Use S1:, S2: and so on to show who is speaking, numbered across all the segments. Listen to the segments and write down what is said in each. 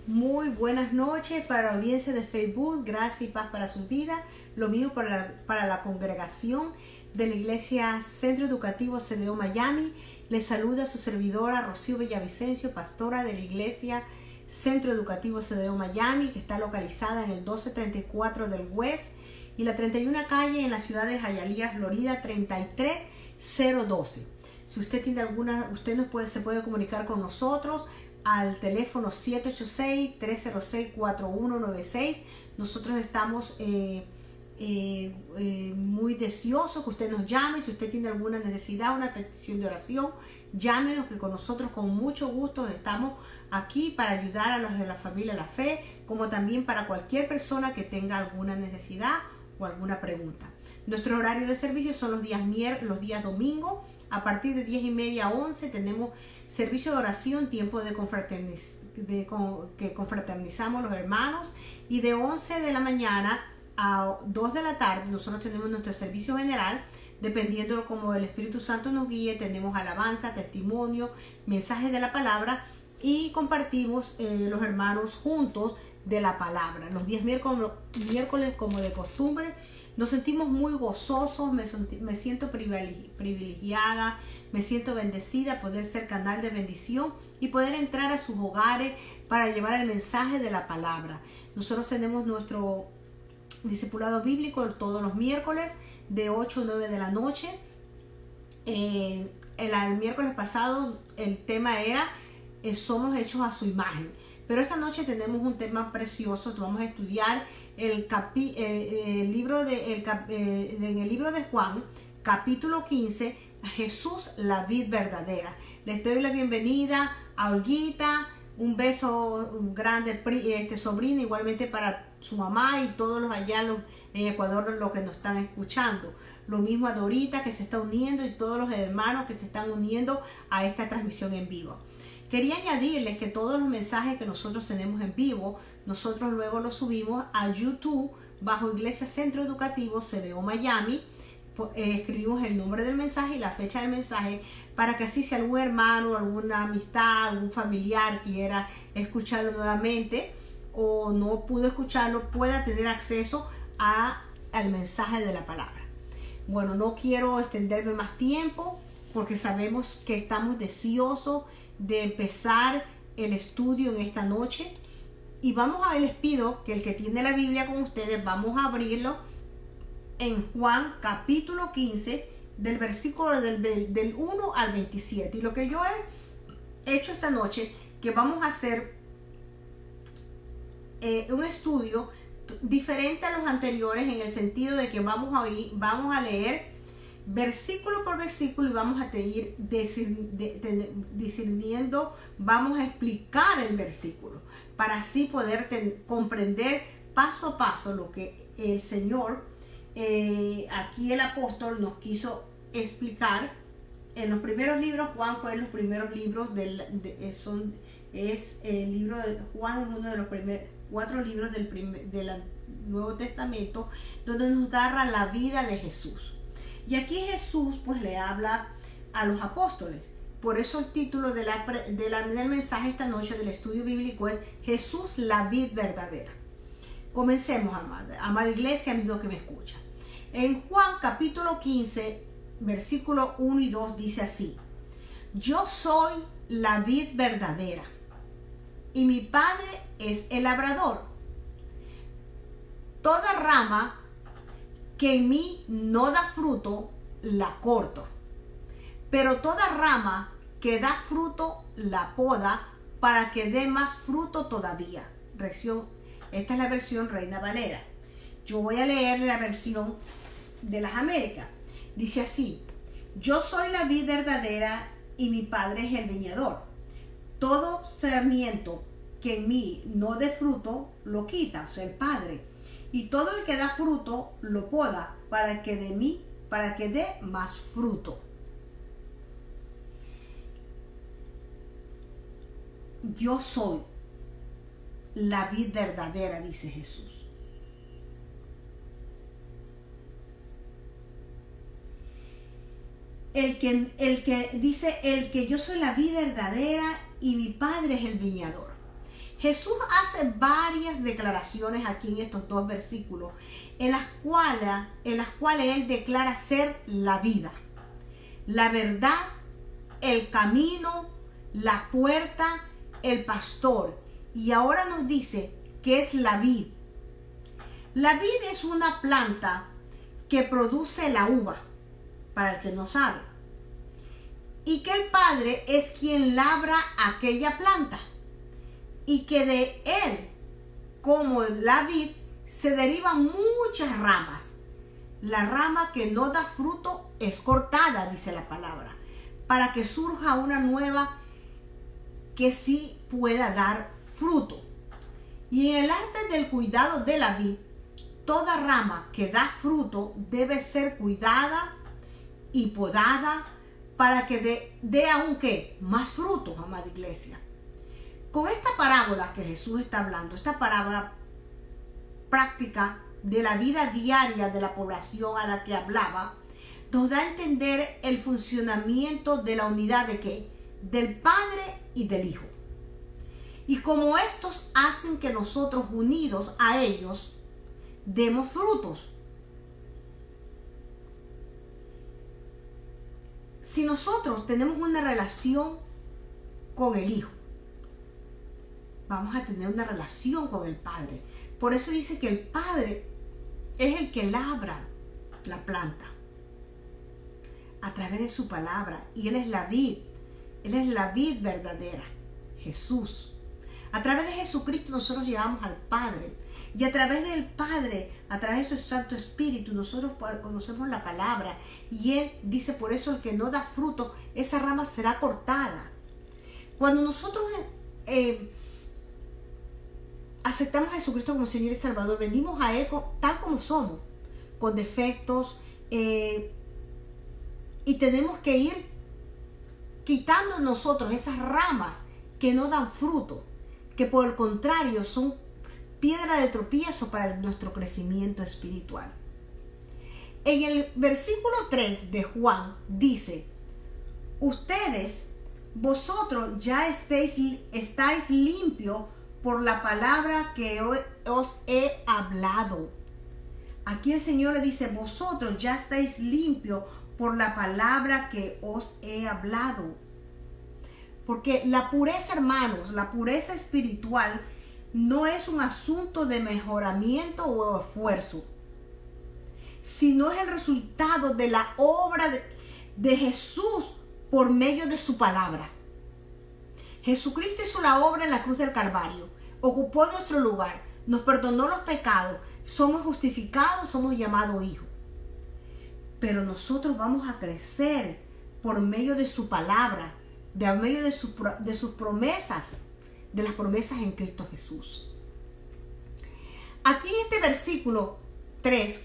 S1: Muy buenas noches para la audiencia de Facebook. Gracias y paz para sus vidas. Lo mismo para la congregación de la Iglesia Centro Educativo CDO Miami. Les saluda su servidora Rocío Villavicencio, pastora de la Iglesia Centro Educativo CDO Miami, que está localizada en el 1234 del West y la 31 calle en la ciudad de Hialeah, Florida, 33012. Si usted tiene alguna, se puede comunicar con nosotros al teléfono 786-306-4196. Nosotros estamos muy deseosos que usted nos llame. Si usted tiene alguna necesidad, una petición de oración, llámenos, que con nosotros con mucho gusto estamos aquí para ayudar a los de la familia La Fe, como también para cualquier persona que tenga alguna necesidad o alguna pregunta. Nuestro horario de servicio son los días domingos. A partir de 10:30 a 11 tenemos servicio de oración, tiempo que confraternizamos los hermanos, y de 11 de la mañana a 2 de la tarde nosotros tenemos nuestro servicio general. Dependiendo de cómo el Espíritu Santo nos guíe, tenemos alabanza, testimonio, mensajes de la palabra, y compartimos los hermanos juntos de la palabra. Los días miércoles, como de costumbre, nos sentimos muy gozosos. Me siento privilegiada, me siento bendecida poder ser canal de bendición y poder entrar a sus hogares para llevar el mensaje de la palabra. Nosotros tenemos nuestro discipulado bíblico todos los miércoles de 8 a 9 de la noche. El miércoles pasado el tema era somos hechos a su imagen. Pero esta noche tenemos un tema precioso. Vamos a estudiar en el libro de Juan, capítulo 15, Jesús, la vid verdadera. Les doy la bienvenida a Olguita, un beso grande, sobrina, igualmente para su mamá y todos los allá en Ecuador, los que nos están escuchando. Lo mismo a Dorita, que se está uniendo, y todos los hermanos que se están uniendo a esta transmisión en vivo. Quería añadirles que todos los mensajes que nosotros tenemos en vivo, nosotros luego los subimos a YouTube bajo Iglesia Centro Educativo CDO Miami. Escribimos el nombre del mensaje y la fecha del mensaje, para que así, si algún hermano, alguna amistad, algún familiar quiera escucharlo nuevamente o no pudo escucharlo, pueda tener acceso al mensaje de la palabra. Bueno, no quiero extenderme más tiempo porque sabemos que estamos deseosos de empezar el estudio en esta noche, y les pido que el que tiene la Biblia con ustedes, vamos a abrirlo en Juan capítulo 15, del versículo del 1 al 27. Y lo que yo he hecho esta noche, que vamos a hacer un estudio diferente a los anteriores, en el sentido de que vamos a leer versículo por versículo y vamos a ir discerniendo, vamos a explicar el versículo para así poder comprender paso a paso lo que el Señor, aquí el apóstol, nos quiso explicar. En los primeros libros, Juan fue en los primeros libros el libro de Juan es uno de los primeros 4 libros del Nuevo Testamento, donde nos narra la vida de Jesús. Y aquí Jesús pues le habla a los apóstoles. Por eso el título del mensaje esta noche del estudio bíblico es Jesús, la vid verdadera. Comencemos, amada iglesia, amigos que me escuchan. En Juan capítulo 15, versículo 1 y 2 dice así: yo soy la vid verdadera y mi Padre es el labrador. Toda rama que en mí no da fruto, la corto. Pero toda rama que da fruto, la poda, para que dé más fruto todavía. Esta es la versión Reina Valera. Yo voy a leer la versión de las Américas. Dice así: yo soy la vid verdadera y mi Padre es el viñador. Todo sarmiento que en mí no dé fruto, lo quita, o sea, el Padre. Y todo el que da fruto lo poda para que dé más fruto. Yo soy la vid verdadera, dice Jesús. El que dice, el que yo soy la vid verdadera y mi Padre es el viñador. Jesús hace varias declaraciones aquí en estos dos versículos, en las cuales Él declara ser la vida, la verdad, el camino, la puerta, el pastor. Y ahora nos dice que es la vid. La vid es una planta que produce la uva, para el que no sabe. Y que el Padre es quien labra aquella planta. Y que de él, como la vid, se derivan muchas ramas. La rama que no da fruto es cortada, dice la palabra, para que surja una nueva que sí pueda dar fruto. Y en el arte del cuidado de la vid, toda rama que da fruto debe ser cuidada y podada para que dé aún ¿qué? Más frutos, amada iglesia. Con esta parábola que Jesús está hablando, esta parábola práctica de la vida diaria de la población a la que hablaba, nos da a entender el funcionamiento de la unidad de ¿qué? Del Padre y del Hijo. Y como estos hacen que nosotros unidos a ellos demos frutos. Si nosotros tenemos una relación con el Hijo, vamos a tener una relación con el Padre. Por eso dice que el Padre es el que labra la planta a través de su palabra. Y Él es la vid. Él es la vid verdadera, Jesús. A través de Jesucristo nosotros llegamos al Padre. Y a través del Padre, a través de su Santo Espíritu, nosotros conocemos la palabra. Y Él dice, por eso el que no da fruto, esa rama será cortada. Cuando nosotros aceptamos a Jesucristo como Señor y Salvador, venimos a Él tal como somos, con defectos, y tenemos que ir quitando nosotros esas ramas que no dan fruto, que por el contrario son piedra de tropiezo para nuestro crecimiento espiritual. En el versículo 3 de Juan dice, vosotros ya estáis limpios por la palabra que os he hablado. Aquí el Señor le dice, vosotros ya estáis limpios por la palabra que os he hablado. Porque la pureza, hermanos, la pureza espiritual no es un asunto de mejoramiento o esfuerzo, sino es el resultado de la obra de Jesús por medio de su palabra. Jesucristo hizo la obra en la cruz del Calvario, ocupó nuestro lugar, nos perdonó los pecados, somos justificados, somos llamados hijos. Pero nosotros vamos a crecer por medio de su palabra, de medio de sus promesas, de las promesas en Cristo Jesús. Aquí en este versículo 3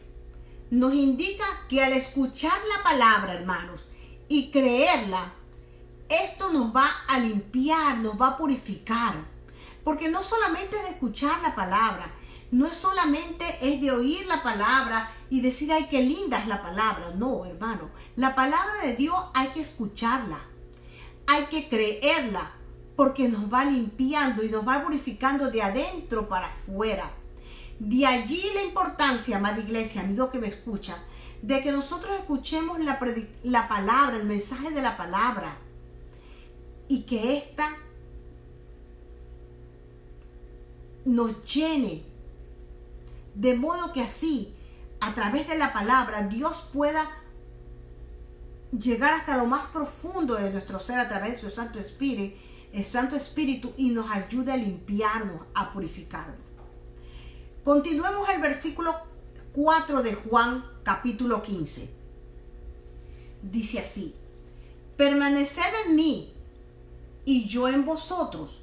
S1: nos indica que al escuchar la palabra, hermanos, y creerla, esto nos va a limpiar, nos va a purificar. Porque no solamente es de escuchar la palabra, no es solamente es de oír la palabra y decir, ay, qué linda es la palabra. No, hermano, la palabra de Dios hay que escucharla, hay que creerla, porque nos va limpiando y nos va purificando de adentro para afuera. De allí la importancia, amada iglesia, amigo que me escucha, de que nosotros escuchemos la palabra, el mensaje de la palabra, y que ésta nos llene, de modo que así, a través de la palabra, Dios pueda llegar hasta lo más profundo de nuestro ser a través de su Santo Espíritu, y nos ayude a limpiarnos, a purificarnos. Continuemos el versículo 4 de Juan capítulo 15. Dice así: permaneced en mí y yo en vosotros.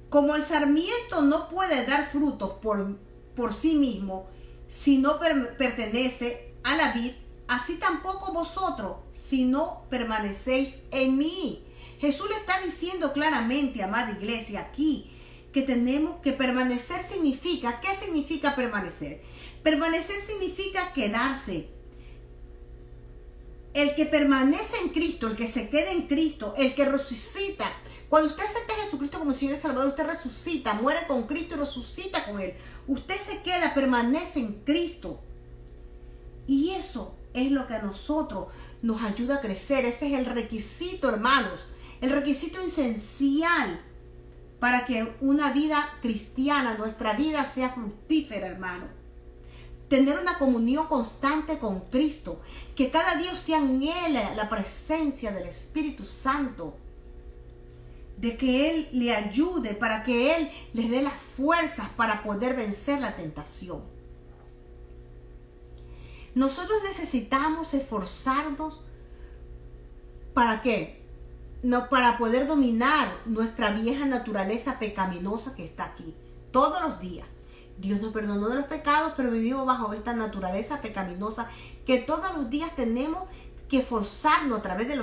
S1: Como el sarmiento no puede dar frutos por sí mismo si no pertenece a la vid, así tampoco vosotros si no permanecéis en mí. Jesús le está diciendo claramente, amada iglesia, aquí que tenemos que permanecer. Significa, ¿qué significa permanecer? Permanecer significa quedarse. El que permanece en Cristo, el que se queda en Cristo, el que resucita Cuando usted acepta a Jesucristo como Señor y Salvador, usted resucita, muere con Cristo y resucita con Él. Usted se queda, permanece en Cristo. Y eso es lo que a nosotros nos ayuda a crecer. Ese es el requisito, hermanos. El requisito esencial para que una vida cristiana, nuestra vida sea fructífera, hermano. Tener una comunión constante con Cristo. Que cada día usted anhele la presencia del Espíritu Santo. De que Él le ayude, para que Él les dé las fuerzas para poder vencer la tentación. Nosotros necesitamos esforzarnos. ¿Para qué? No, para poder dominar nuestra vieja naturaleza pecaminosa que está aquí. Todos los días. Dios nos perdonó de los pecados, pero vivimos bajo esta naturaleza pecaminosa que todos los días tenemos que esforzarnos a través del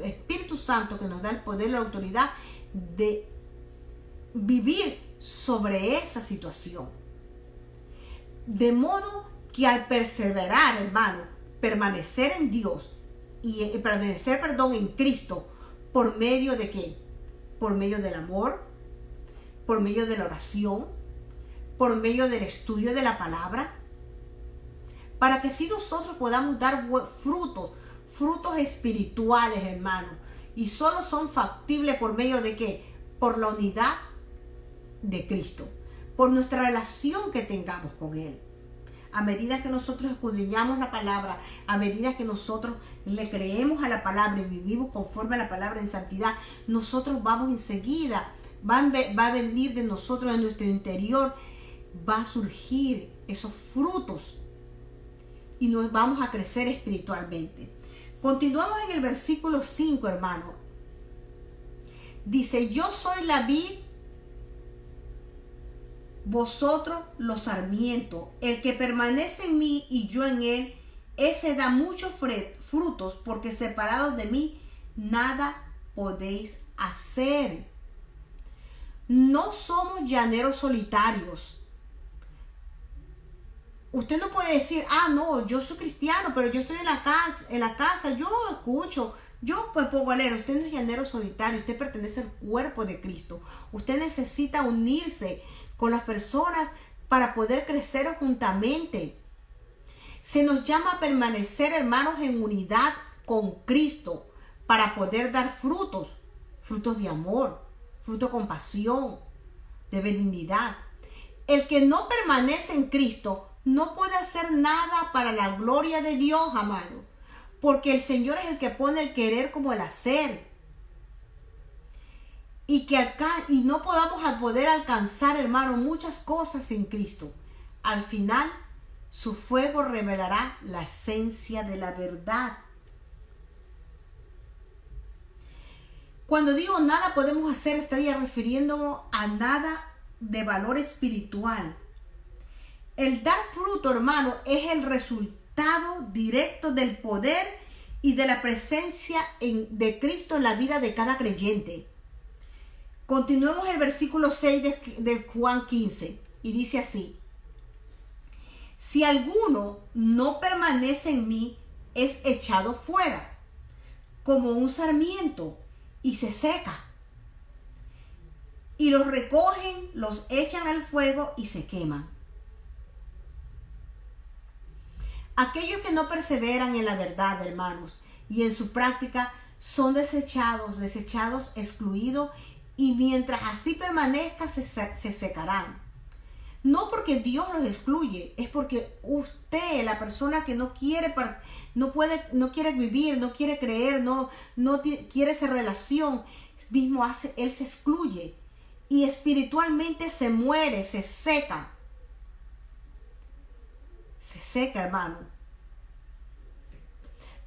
S1: Espíritu Santo, que nos da el poder y la autoridad de vivir sobre esa situación. De modo que al perseverar, hermano, permanecer en Dios y permanecer, en Cristo, ¿por medio de qué? Por medio del amor, por medio de la oración, por medio del estudio de la palabra, para que así nosotros podamos dar frutos espirituales, hermano. Y solo son factibles por medio de qué? Por la unidad de Cristo, por nuestra relación que tengamos con Él. A medida que nosotros escudriñamos la palabra, a medida que nosotros le creemos a la palabra y vivimos conforme a la palabra en santidad, nosotros vamos enseguida, va a venir de nosotros, en nuestro interior, va a surgir esos frutos y nos vamos a crecer espiritualmente. Continuamos en el versículo 5, hermano. Dice, yo soy la vid, vosotros los sarmientos. El que permanece en mí y yo en él, ese da muchos frutos, porque separados de mí nada podéis hacer. No somos llaneros solitarios. Usted no puede decir, no, yo soy cristiano, pero yo estoy en la casa, yo escucho, yo pues puedo leer. Usted no es llanero solitario, usted pertenece al cuerpo de Cristo. Usted necesita unirse con las personas para poder crecer juntamente. Se nos llama a permanecer, hermanos, en unidad con Cristo para poder dar frutos de amor, fruto de compasión, de benignidad. El que no permanece en Cristo no puede hacer nada para la gloria de Dios, amado, porque el Señor es el que pone el querer como el hacer. Y no podamos poder alcanzar, hermano, muchas cosas en Cristo. Al final, su fuego revelará la esencia de la verdad. Cuando digo nada podemos hacer, estoy refiriéndome a nada de valor espiritual. El dar fruto, hermano, es el resultado directo del poder y de la presencia de Cristo en la vida de cada creyente. Continuemos el versículo 6 de Juan 15 y dice así: si alguno no permanece en mí, es echado fuera como un sarmiento y se seca. Y los recogen, los echan al fuego y se queman. Aquellos que no perseveran en la verdad, hermanos, y en su práctica, son desechados, excluidos, y mientras así permanezca se secarán. No porque Dios los excluye, es porque usted, la persona que no quiere vivir, no quiere creer, no quiere esa relación, mismo él se excluye y espiritualmente se muere, se seca. Se seca, hermano.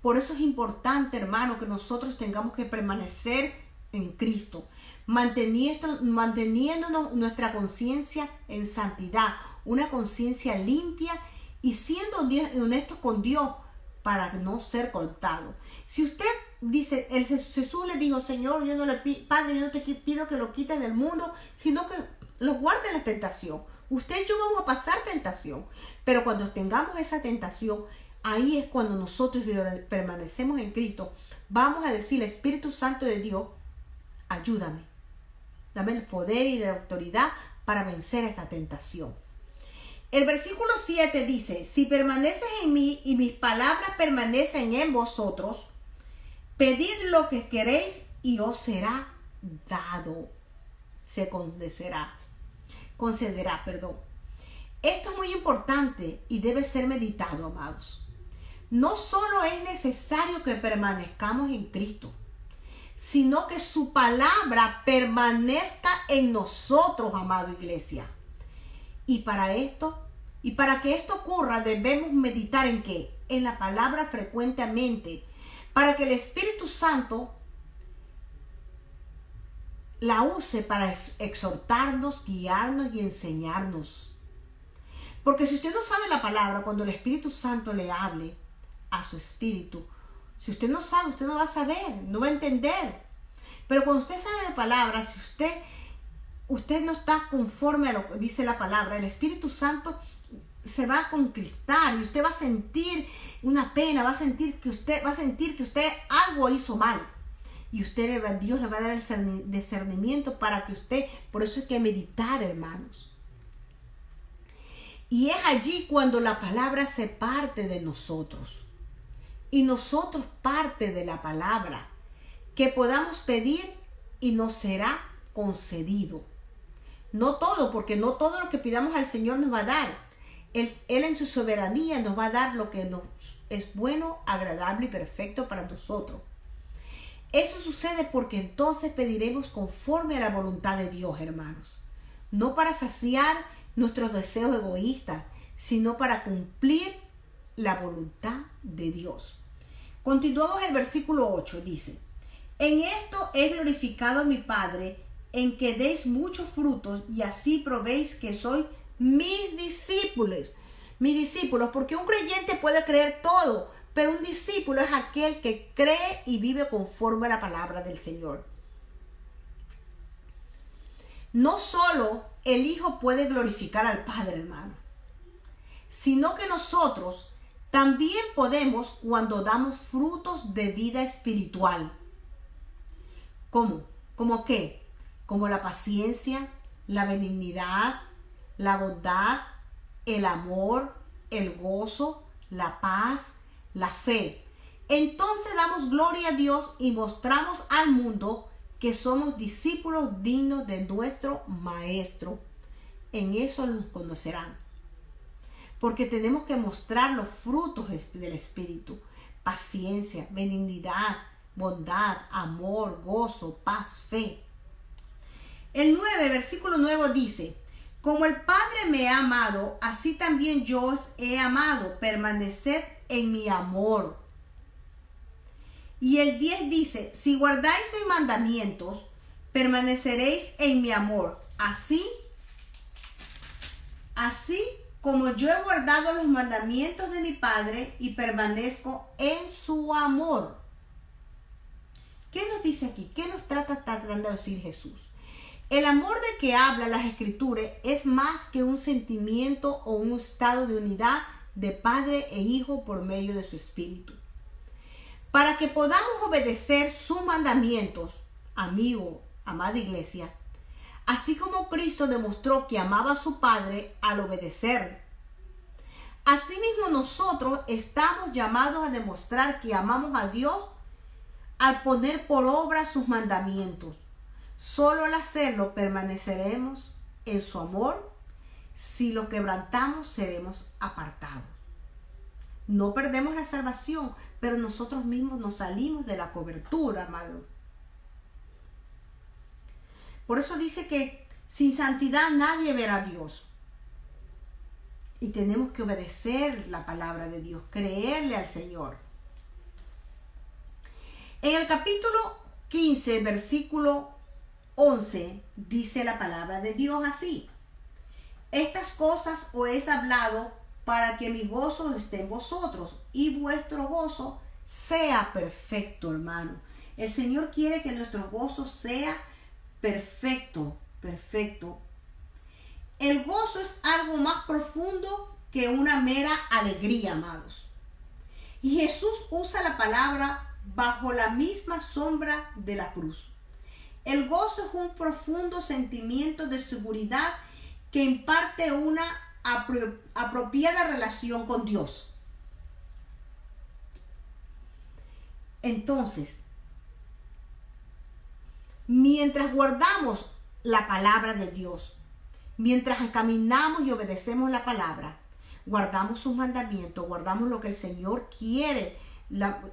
S1: Por eso es importante, hermano, que nosotros tengamos que permanecer en Cristo, manteniéndonos nuestra conciencia en santidad, una conciencia limpia y siendo honestos con Dios para no ser cortado. Si usted dice, Jesús le dijo, Señor, Padre, yo no te pido que lo quites del mundo, sino que lo guarde en la tentación. Usted y yo vamos a pasar tentación, pero cuando tengamos esa tentación, ahí es cuando nosotros permanecemos en Cristo. Vamos a decir, Espíritu Santo de Dios, ayúdame. Dame el poder y la autoridad para vencer esta tentación. El versículo 7 dice, si permaneces en mí y mis palabras permanecen en vosotros, pedid lo que queréis y os será dado. Se concederá. Esto es muy importante y debe ser meditado, amados. No solo es necesario que permanezcamos en Cristo, sino que su palabra permanezca en nosotros, amada iglesia. Y para que esto ocurra, debemos meditar ¿en qué? En la palabra frecuentemente, para que el Espíritu Santo la use para exhortarnos, guiarnos y enseñarnos. Porque si usted no sabe la palabra, cuando el Espíritu Santo le hable a su espíritu, si usted no sabe, usted no va a saber, no va a entender. Pero cuando usted sabe la palabra, si usted no está conforme a lo que dice la palabra, el Espíritu Santo se va a conquistar y usted va a sentir una pena, va a sentir que usted algo hizo mal. Y Dios le va a dar el discernimiento para que usted, por eso hay que meditar, hermanos. Y es allí cuando la palabra se parte de nosotros. Y nosotros parte de la palabra, que podamos pedir y nos será concedido. No todo, porque no todo lo que pidamos al Señor nos va a dar. Él en su soberanía nos va a dar lo que nos es bueno, agradable y perfecto para nosotros. Eso sucede porque entonces pediremos conforme a la voluntad de Dios, hermanos. No para saciar nuestros deseos egoístas, sino para cumplir la voluntad de Dios. Continuamos el versículo 8, dice, en esto he glorificado a mi Padre, en que deis muchos frutos y así probéis que sois mis discípulos, porque un creyente puede creer todo, pero un discípulo es aquel que cree y vive conforme a la palabra del Señor. No solo el Hijo puede glorificar al Padre, hermano, sino que nosotros también podemos cuando damos frutos de vida espiritual. ¿Cómo? ¿Cómo qué? Como la paciencia, la benignidad, la bondad, el amor, el gozo, la paz, la fe. Entonces damos gloria a Dios y mostramos al mundo que somos discípulos dignos de nuestro Maestro. En eso nos conocerán. Porque tenemos que mostrar los frutos del Espíritu. Paciencia, benignidad, bondad, amor, gozo, paz, fe. El 9, versículo 9 dice, como el Padre me ha amado, así también yo os he amado, permaneced en mi amor. Y el 10 dice, si guardáis mis mandamientos, permaneceréis en mi amor. Así como yo he guardado los mandamientos de mi Padre y permanezco en su amor. ¿Qué nos dice aquí? ¿Qué nos tratando de decir Jesús? El amor de que habla las Escrituras es más que un sentimiento o un estado de unidad de Padre e Hijo por medio de su Espíritu. Para que podamos obedecer sus mandamientos, amigo, amada iglesia, así como Cristo demostró que amaba a su Padre al obedecer. Asimismo nosotros estamos llamados a demostrar que amamos a Dios al poner por obra sus mandamientos. Solo al hacerlo permaneceremos en su amor. Si lo quebrantamos, seremos apartados. No perdemos la salvación, pero nosotros mismos nos salimos de la cobertura, amado. Por eso dice que sin santidad nadie verá a Dios. Y tenemos que obedecer la palabra de Dios, creerle al Señor. En el capítulo 15, versículo 11, dice la palabra de Dios así. Estas cosas os he hablado para que mi gozo esté en vosotros y vuestro gozo sea perfecto, hermano. El Señor quiere que nuestro gozo sea perfecto, perfecto. El gozo es algo más profundo que una mera alegría, amados. Y Jesús usa la palabra bajo la misma sombra de la cruz. El gozo es un profundo sentimiento de seguridad que imparte una apropiada relación con Dios. Entonces, mientras guardamos la palabra de Dios, mientras caminamos y obedecemos la palabra, guardamos sus mandamientos, guardamos lo que el Señor quiere,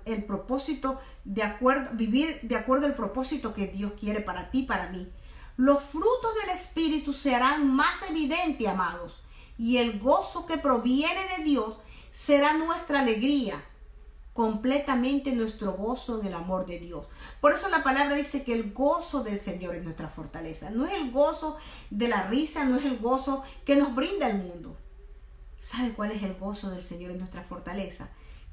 S1: el propósito vivir de acuerdo al propósito que Dios quiere para ti, para mí. Los frutos del Espíritu serán más evidentes, amados, y el gozo que proviene de Dios será nuestra alegría, completamente nuestro gozo en el amor de Dios. Por eso la palabra dice que el gozo del Señor es nuestra fortaleza. No es el gozo de la risa, no es el gozo que nos brinda el mundo. ¿Sabe cuál es el gozo del Señor en nuestra fortaleza?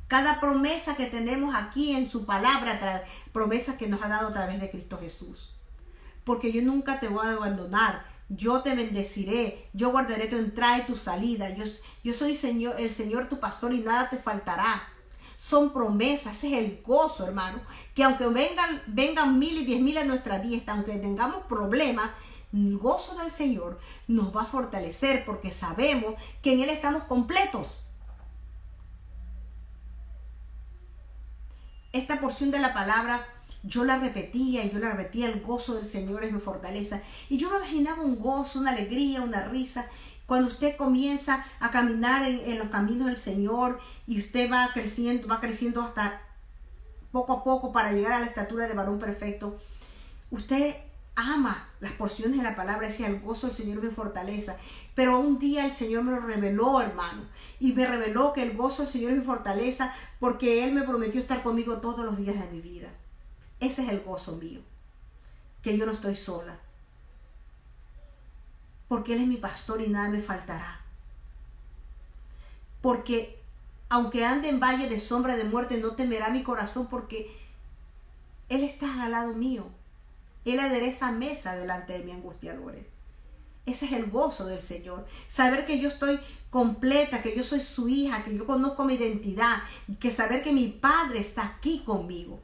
S1: Cada promesa que tenemos aquí en su palabra, promesas que nos ha dado a través de Cristo Jesús. Porque yo nunca te voy a abandonar, yo te bendeciré, yo guardaré tu entrada y tu salida, yo soy el Señor tu pastor y nada te faltará. Son promesas, ese es el gozo, hermano, que aunque vengan 1,000 y 10,000 a nuestra diestra, aunque tengamos problemas, el gozo del Señor nos va a fortalecer porque sabemos que en Él estamos completos. Esta porción de la palabra yo la repetía, el gozo del Señor es mi fortaleza. Y yo me imaginaba un gozo, una alegría, una risa. Cuando usted comienza a caminar en los caminos del Señor y usted va creciendo hasta poco a poco para llegar a la estatura del varón perfecto, usted ama las porciones de la palabra, decía, el gozo del Señor es mi fortaleza. Pero un día el Señor me lo reveló, hermano, y me reveló que el gozo del Señor es mi fortaleza porque Él me prometió estar conmigo todos los días de mi vida. Ese es el gozo mío, que yo no estoy sola, porque Él es mi pastor y nada me faltará. Porque aunque ande en valle de sombra de muerte, no temerá mi corazón, porque Él está al lado mío. Él adereza mesa delante de mis angustiadores. Ese es el gozo del Señor. Saber que yo estoy completa, que yo soy su hija, que yo conozco mi identidad, que saber que mi Padre está aquí conmigo.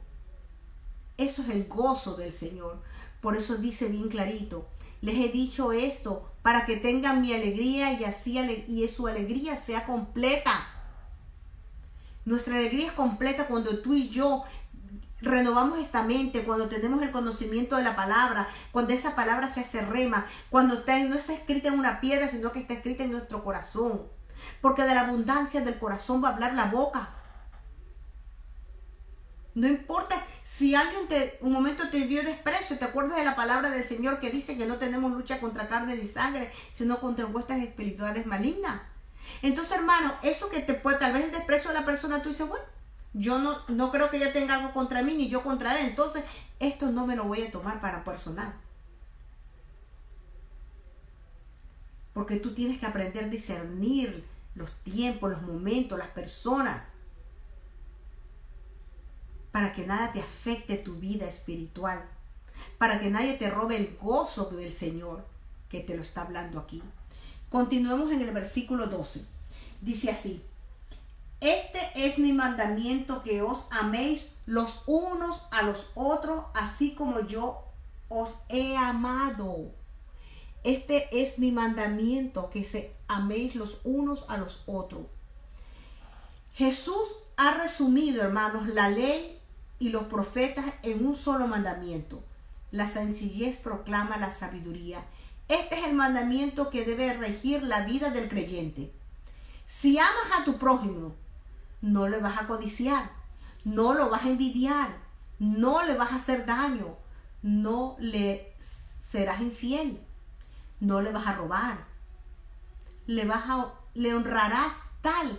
S1: Eso es el gozo del Señor. Por eso dice bien clarito, les he dicho esto para que tengan mi alegría y su alegría sea completa. Nuestra alegría es completa cuando tú y yo renovamos esta mente, cuando tenemos el conocimiento de la palabra, cuando esa palabra se hace rema, cuando no está escrita en una piedra, sino que está escrita en nuestro corazón. Porque de la abundancia del corazón va a hablar la boca. No importa si alguien un momento te dio desprecio, te acuerdas de la palabra del Señor que dice que no tenemos lucha contra carne ni sangre, sino contra huestes espirituales malignas. Entonces, hermano, eso que te puede, tal vez el desprecio de la persona, tú dices, bueno, yo no creo que ella tenga algo contra mí, ni yo contra él, entonces esto no me lo voy a tomar para personal. Porque tú tienes que aprender a discernir los tiempos, los momentos, las personas, para que nada te afecte tu vida espiritual, para que nadie te robe el gozo del Señor que te lo está hablando aquí. Continuemos en el versículo 12. Dice así: este es mi mandamiento, que os améis los unos a los otros, así como yo os he amado. Este es mi mandamiento, que se améis los unos a los otros. Jesús ha resumido, hermanos, la ley y los profetas en un solo mandamiento. La sencillez proclama la sabiduría. Este es el mandamiento que debe regir la vida del creyente. Si amas a tu prójimo, no le vas a codiciar, no lo vas a envidiar, no le vas a hacer daño, no le serás infiel, no le vas a robar, le honrarás tal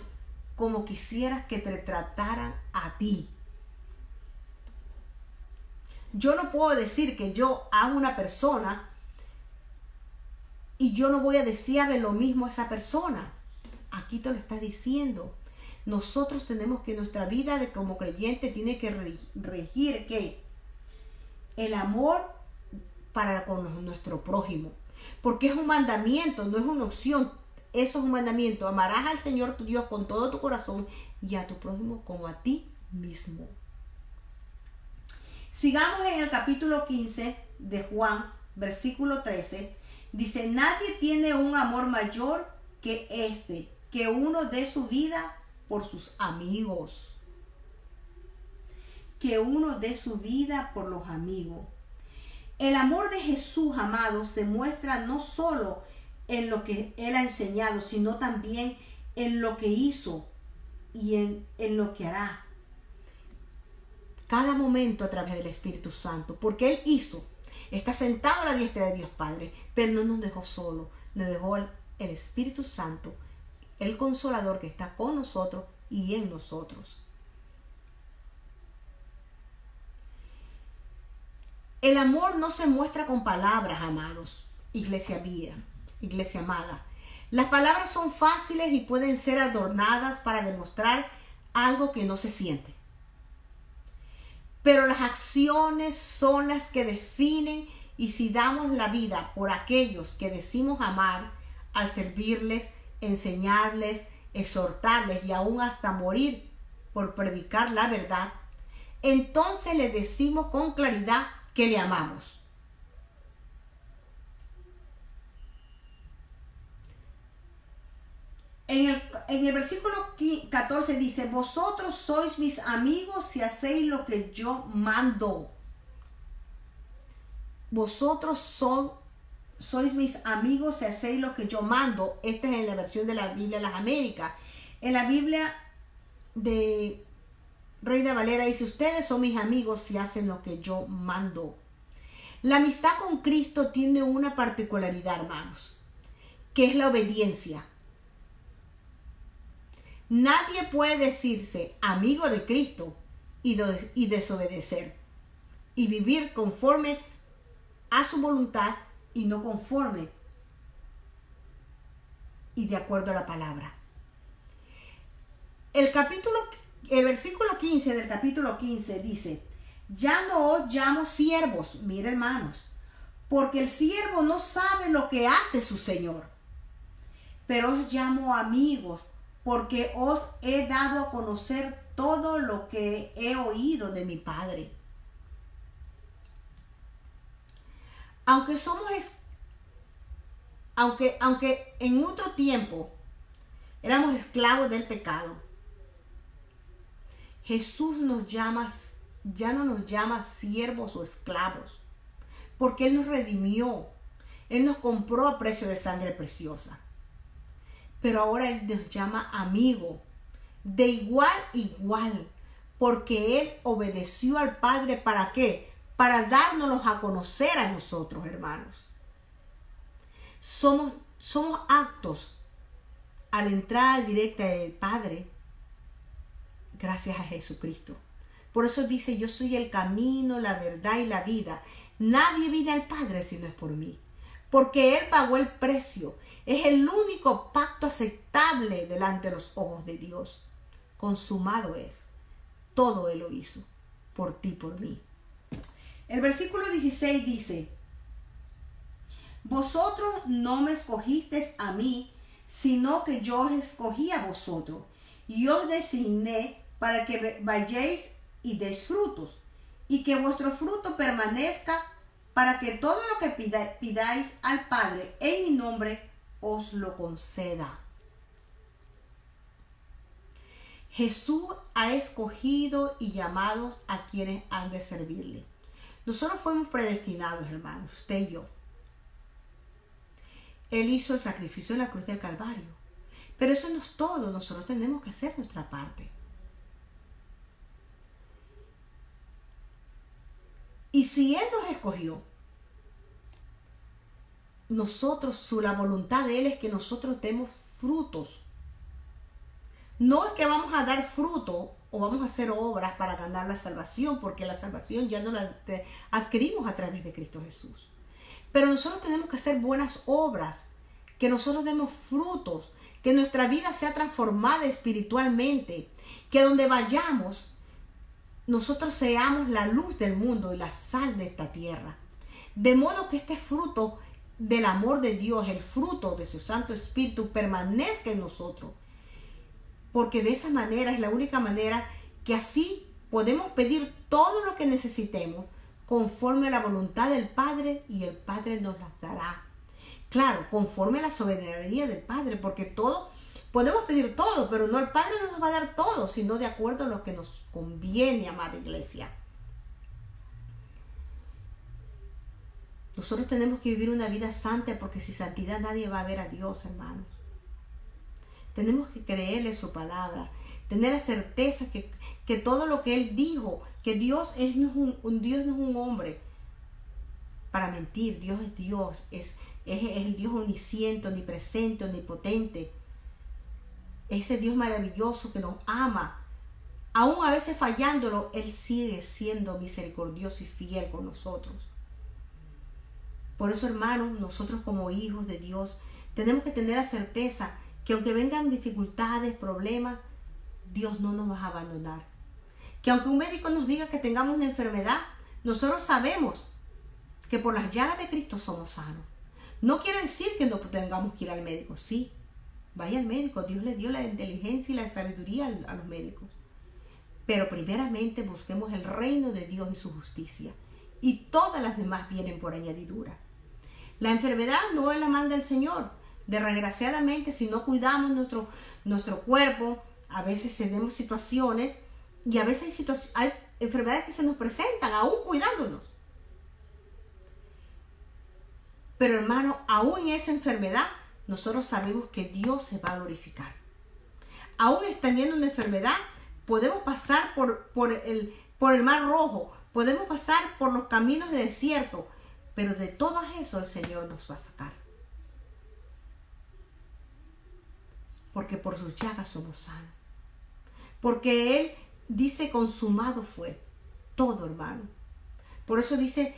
S1: como quisieras que te trataran a ti. Yo no puedo decir que yo amo a una persona y yo no voy a desearle lo mismo a esa persona. Aquí te lo está diciendo. Nosotros tenemos que nuestra vida como creyente tiene que regir ¿qué? El amor para con nuestro prójimo. Porque es un mandamiento, no es una opción. Eso es un mandamiento. Amarás al Señor tu Dios con todo tu corazón y a tu prójimo como a ti mismo. Sigamos en el capítulo 15 de Juan, versículo 13, dice, nadie tiene un amor mayor que este, que uno dé su vida por sus amigos. Que uno dé su vida por los amigos. El amor de Jesús, amados, se muestra no solo en lo que Él ha enseñado, sino también en lo que hizo y en lo que hará. Cada momento a través del Espíritu Santo, porque Él hizo, está sentado a la diestra de Dios Padre, pero no nos dejó solo, nos dejó el Espíritu Santo, el Consolador que está con nosotros y en nosotros. El amor no se muestra con palabras, amados, iglesia mía, iglesia amada. Las palabras son fáciles y pueden ser adornadas para demostrar algo que no se siente. Pero las acciones son las que definen, y si damos la vida por aquellos que decimos amar, al servirles, enseñarles, exhortarles y aún hasta morir por predicar la verdad, entonces le decimos con claridad que le amamos. En el versículo 14 dice, vosotros sois mis amigos si hacéis lo que yo mando. Vosotros sois mis amigos si hacéis lo que yo mando. Esta es en la versión de la Biblia de las Américas. En la Biblia de Reina Valera dice, ustedes son mis amigos si hacen lo que yo mando. La amistad con Cristo tiene una particularidad, hermanos, que es la obediencia. Nadie puede decirse amigo de Cristo y desobedecer y vivir conforme a su voluntad y no conforme y de acuerdo a la palabra. El versículo 15 del capítulo 15 dice, ya no os llamo siervos, mire hermanos, porque el siervo no sabe lo que hace su señor, pero os llamo amigos, porque os he dado a conocer todo lo que he oído de mi Padre. Aunque en otro tiempo éramos esclavos del pecado, Jesús ya no nos llama siervos o esclavos, porque Él nos redimió, Él nos compró a precio de sangre preciosa. Pero ahora Él nos llama amigo, de igual a igual, porque Él obedeció al Padre. ¿Para qué? Para dárnoslos a conocer a nosotros, hermanos. Somos aptos a la entrada directa del Padre gracias a Jesucristo. Por eso dice, yo soy el camino, la verdad y la vida. Nadie viene al Padre si no es por mí. Porque Él pagó el precio. Es el único pacto aceptable delante de los ojos de Dios. Consumado es. Todo Él lo hizo. Por ti, por mí. El versículo 16 dice, vosotros no me escogisteis a mí, sino que yo os escogí a vosotros. Y os designé para que vayáis y deis frutos, y que vuestro fruto permanezca, para que todo lo que pidáis al Padre en mi nombre os lo conceda. Jesús ha escogido y llamado a quienes han de servirle. Nosotros fuimos predestinados, hermanos, usted y yo. Él hizo el sacrificio en la cruz del Calvario. Pero eso no es todo, nosotros tenemos que hacer nuestra parte. Y si Él nos escogió, la voluntad de Él es que nosotros demos frutos. No es que vamos a dar fruto o vamos a hacer obras para ganar la salvación, porque la salvación ya no la adquirimos a través de Cristo Jesús. Pero nosotros tenemos que hacer buenas obras, que nosotros demos frutos, que nuestra vida sea transformada espiritualmente, que donde vayamos, nosotros seamos la luz del mundo y la sal de esta tierra. De modo que este fruto del amor de Dios, el fruto de su Santo Espíritu, permanezca en nosotros. Porque de esa manera es la única manera que así podemos pedir todo lo que necesitemos, conforme a la voluntad del Padre, y el Padre nos las dará. Claro, conforme a la soberanía del Padre, porque todo, podemos pedir todo, pero no, el Padre no nos va a dar todo, sino de acuerdo a lo que nos conviene, amada iglesia. Nosotros tenemos que vivir una vida santa, porque sin santidad nadie va a ver a Dios, hermanos. Tenemos que creerle su palabra, tener la certeza que todo lo que Él dijo, que Dios no es un hombre para mentir. Dios es Dios, es el Dios omnisciente, omnipresente, omnipotente. Ese Dios maravilloso que nos ama. Aún a veces fallándolo, Él sigue siendo misericordioso y fiel con nosotros. Por eso, hermanos, nosotros como hijos de Dios tenemos que tener la certeza que aunque vengan dificultades, problemas, Dios no nos va a abandonar. Que aunque un médico nos diga que tengamos una enfermedad, nosotros sabemos que por las llagas de Cristo somos sanos. No quiere decir que no tengamos que ir al médico. Sí, vaya al médico. Dios le dio la inteligencia y la sabiduría a los médicos. Pero primeramente busquemos el reino de Dios y su justicia. Y todas las demás vienen por añadidura. La enfermedad no la manda el Señor. Desgraciadamente, si no cuidamos nuestro cuerpo, a veces tenemos situaciones, y a veces hay enfermedades que se nos presentan, aún cuidándonos. Pero hermano, aún en esa enfermedad, nosotros sabemos que Dios se va a glorificar. Aún teniendo una enfermedad, podemos pasar por el mar rojo, podemos pasar por los caminos de desierto, pero de todo eso el Señor nos va a sacar. Porque por sus llagas somos sanos. Porque Él dice consumado fue todo, hermano. Por eso dice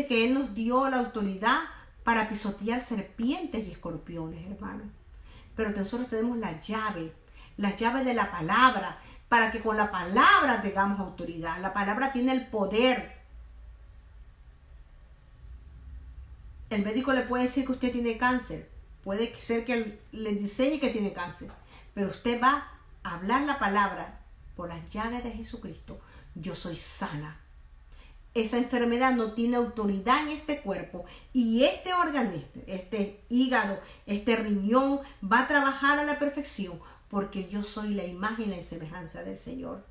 S1: que Él nos dio la autoridad para pisotear serpientes y escorpiones, hermano. Pero nosotros tenemos la llave de la palabra, para que con la palabra tengamos autoridad. La palabra tiene el poder. El médico le puede decir que usted tiene cáncer. Puede ser que le diseñe que tiene cáncer. Pero usted va a hablar la palabra por las llagas de Jesucristo. Yo soy sana. Esa enfermedad no tiene autoridad en este cuerpo. Y este órgano, este hígado, este riñón va a trabajar a la perfección. Porque yo soy la imagen y la semejanza del Señor.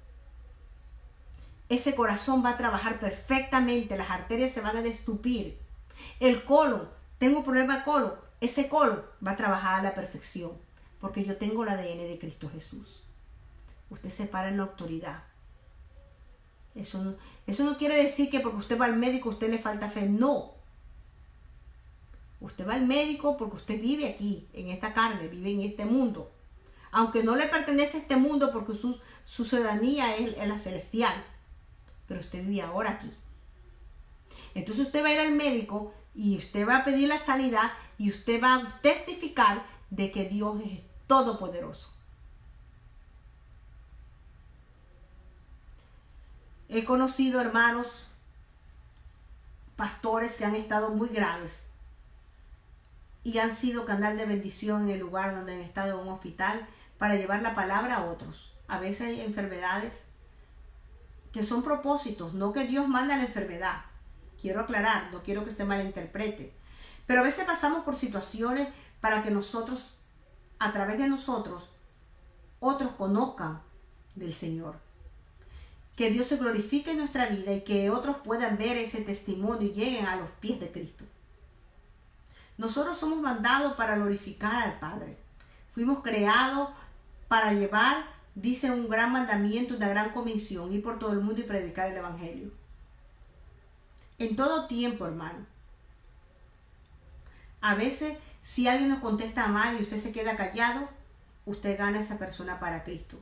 S1: Ese corazón va a trabajar perfectamente. Las arterias se van a destupir. El colon, tengo un problema de colon. Ese colon va a trabajar a la perfección. Porque yo tengo el ADN de Cristo Jesús. Usted se para en la autoridad. Eso no quiere decir que porque usted va al médico a usted le falta fe. No. Usted va al médico porque usted vive aquí, en esta carne, vive en este mundo. Aunque no le pertenece a este mundo porque su ciudadanía es la celestial. Pero usted vive ahora aquí. Entonces usted va a ir al médico y usted va a pedir la sanidad y usted va a testificar de que Dios es todopoderoso. He conocido, hermanos, pastores que han estado muy graves y han sido canal de bendición en el lugar donde han estado en un hospital para llevar la palabra a otros. A veces hay enfermedades que son propósitos, no que Dios manda la enfermedad. Quiero aclarar, no quiero que se malinterprete. Pero a veces pasamos por situaciones para que nosotros, a través de nosotros, otros conozcan del Señor. Que Dios se glorifique en nuestra vida y que otros puedan ver ese testimonio y lleguen a los pies de Cristo. Nosotros somos mandados para glorificar al Padre. Fuimos creados para llevar, dice, un gran mandamiento, una gran comisión, ir por todo el mundo y predicar el Evangelio. En todo tiempo, hermano. A veces, si alguien nos contesta mal y usted se queda callado, usted gana a esa persona para Cristo.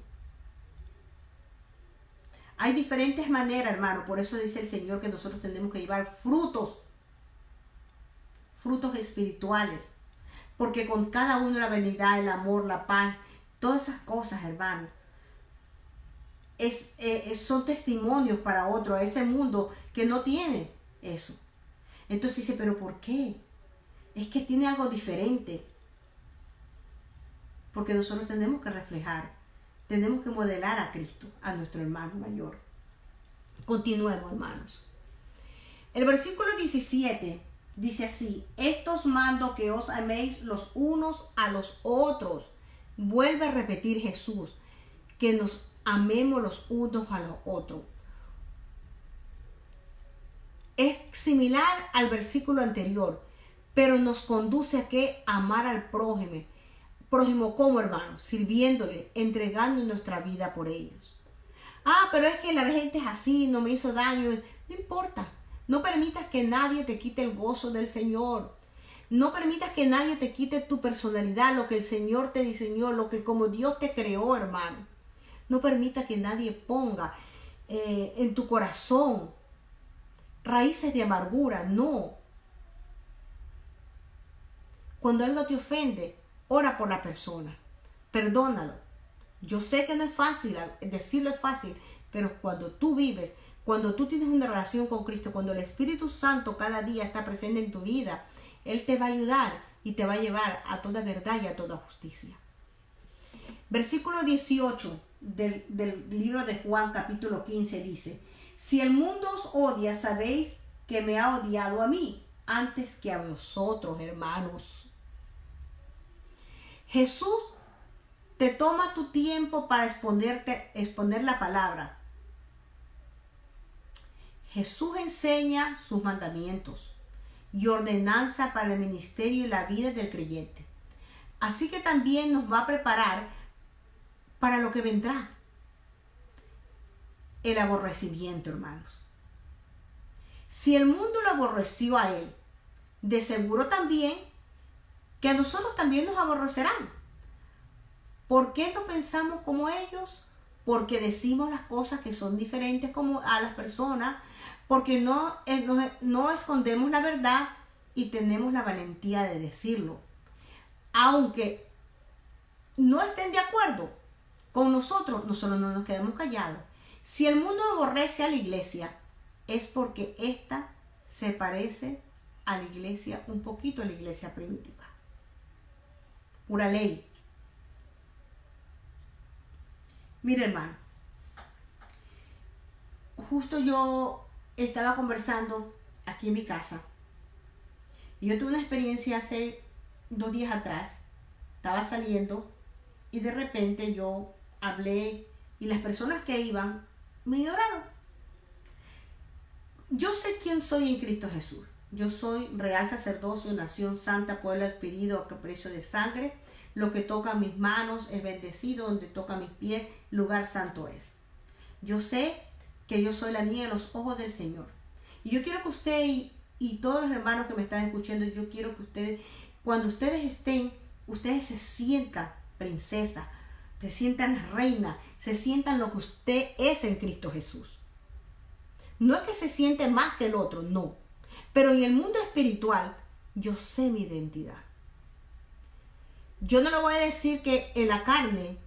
S1: Hay diferentes maneras, hermano. Por eso dice el Señor que nosotros tenemos que llevar frutos espirituales. Porque con cada uno la benignidad, el amor, la paz, todas esas cosas, hermano, son testimonios para otro, a ese mundo que no tiene eso. Entonces dice, ¿pero por qué? Es que tiene algo diferente. Porque nosotros tenemos que reflejar, tenemos que modelar a Cristo, a nuestro hermano mayor. Continuemos, hermanos. El versículo 17 dice así: estos mando que os améis los unos a los otros. Vuelve a repetir Jesús, que nos amemos los unos a los otros. Es similar al versículo anterior, pero nos conduce a que amar al prójimo. Prójimo como, hermanos, sirviéndole, entregando nuestra vida por ellos. Pero es que la gente es así, no me hizo daño. No importa. No permitas que nadie te quite el gozo del Señor. No permitas que nadie te quite tu personalidad, lo que el Señor te diseñó, lo que como Dios te creó, hermano. No permitas que nadie ponga en tu corazón raíces de amargura. No. Cuando algo te ofende, ora por la persona. Perdónalo. Yo sé que no es fácil, decirlo es fácil, pero cuando tú vives, cuando tú tienes una relación con Cristo, cuando el Espíritu Santo cada día está presente en tu vida, Él te va a ayudar y te va a llevar a toda verdad y a toda justicia. Versículo 18 del libro de Juan, capítulo 15, dice: si el mundo os odia, sabéis que me ha odiado a mí, antes que a vosotros, hermanos. Jesús te toma tu tiempo para exponer la palabra. Jesús enseña sus mandamientos y ordenanza para el ministerio y la vida del creyente. Así que también nos va a preparar para lo que vendrá. El aborrecimiento, hermanos. Si el mundo lo aborreció a Él, de seguro también que a nosotros también nos aborrecerán. ¿Por qué no pensamos como ellos? Porque decimos las cosas que son diferentes como a las personas, porque no escondemos la verdad y tenemos la valentía de decirlo. Aunque no estén de acuerdo con nosotros no nos quedamos callados. Si el mundo aborrece a la iglesia, es porque ésta se parece a la iglesia, un poquito a la iglesia primitiva. Pura ley. Mira, hermano, justo yo estaba conversando aquí en mi casa y yo tuve una experiencia hace 2 días atrás. Estaba saliendo y de repente yo hablé y las personas que iban me ignoraron. Yo sé quién soy en Cristo Jesús. Yo soy real sacerdocio, nación santa, pueblo adquirido a precio de sangre. Lo que toca mis manos es bendecido, donde toca mis pies, lugar santo es. Yo sé que yo soy la niña de los ojos del Señor. Y yo quiero que usted y todos los hermanos que me están escuchando, yo quiero que ustedes, cuando ustedes estén, ustedes se sientan princesa, se sientan reina, se sientan lo que usted es en Cristo Jesús. No es que se siente más que el otro, no. Pero en el mundo espiritual, yo sé mi identidad. Yo no le voy a decir que en la carne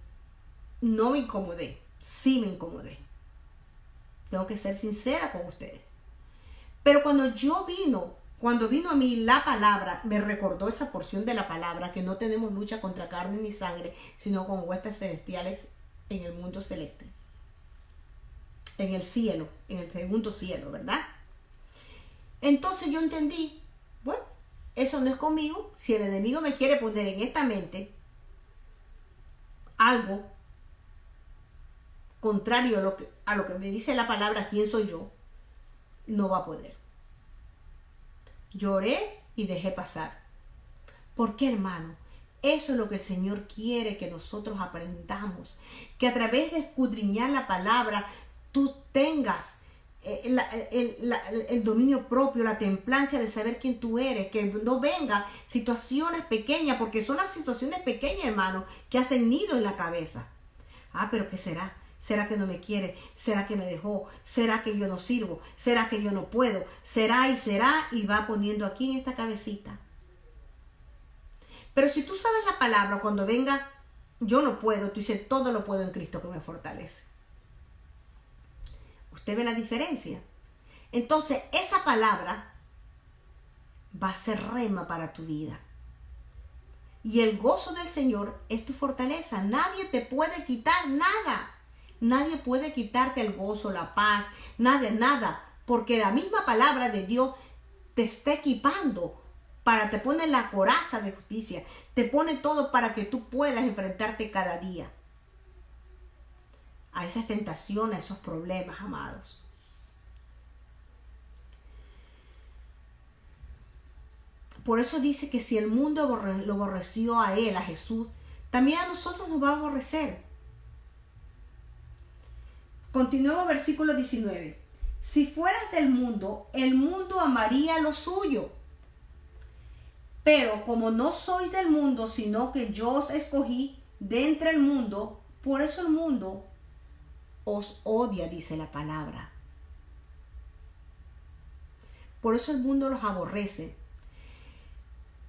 S1: no me incomodé. Sí me incomodé. Tengo que ser sincera con ustedes. Pero cuando vino a mí la palabra, me recordó esa porción de la palabra, que no tenemos lucha contra carne ni sangre, sino con huestes celestiales en el mundo celeste. En el cielo, en el segundo cielo, ¿verdad? Entonces yo entendí, bueno, eso no es conmigo. Si el enemigo me quiere poner en esta mente algo contrario a lo que me dice la palabra, quién soy yo, no va a poder. Lloré y dejé pasar. ¿Por qué, hermano? Eso es lo que el Señor quiere que nosotros aprendamos. Que a través de escudriñar la palabra, tú tengas el dominio propio, la templancia de saber quién tú eres, que no venga situaciones pequeñas, porque son las situaciones pequeñas, hermano, que hacen nido en la cabeza. Pero ¿qué será? ¿Será que no me quiere? ¿Será que me dejó? ¿Será que yo no sirvo? ¿Será que yo no puedo? ¿Será? Y va poniendo aquí en esta cabecita. Pero si tú sabes la palabra, cuando venga yo no puedo, tú dices todo lo puedo en Cristo que me fortalece. ¿Usted ve la diferencia? Entonces, esa palabra va a ser rema para tu vida. Y el gozo del Señor es tu fortaleza. Nadie te puede quitar nada. Nadie puede quitarte el gozo, la paz, nada. porque la misma palabra de Dios te está equipando te pone la coraza de justicia, te pone todo para que tú puedas enfrentarte cada día a esas tentaciones, a esos problemas, amados. Por eso dice que si el mundo lo aborreció a él, a Jesús, también a nosotros nos va a aborrecer. Continuemos versículo 19. Si fueras del mundo, el mundo amaría lo suyo. Pero como no sois del mundo, sino que yo os escogí de entre el mundo, por eso el mundo os odia, dice la palabra. Por eso el mundo los aborrece.